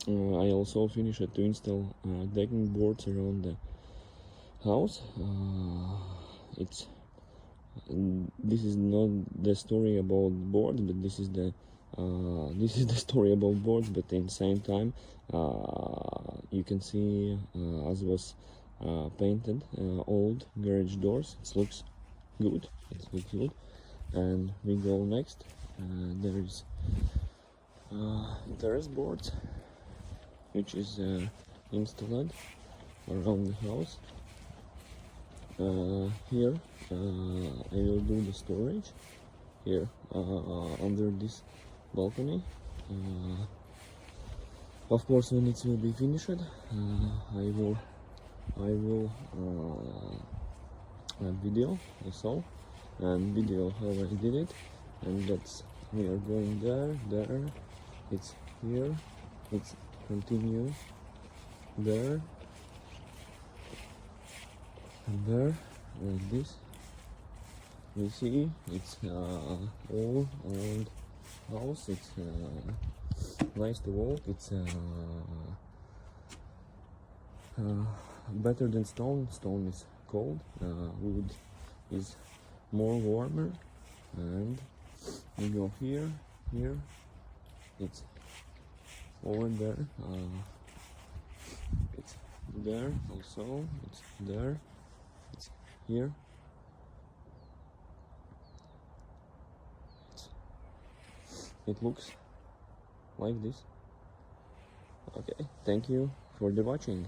I also finished to install decking boards around the house. It's This is not the story about boards, but this is the story about boards. But in the same time, you can see as was painted old garage doors. It looks good. It looks good. And we go next. There is terrace boards, which is installed around the house. Here I will do the storage here under this balcony. Of course, when it will be finished, I will video also and video how I did it. And that's, we are going there, it's here, it's continue there and there, like this. You see, it's old house. It's nice to walk. It's better than stone. Stone is cold. Wood is more warmer. And we go here. It's over there. It's there also. It's there. It's here. It looks like this. Okay, thank you for the watching.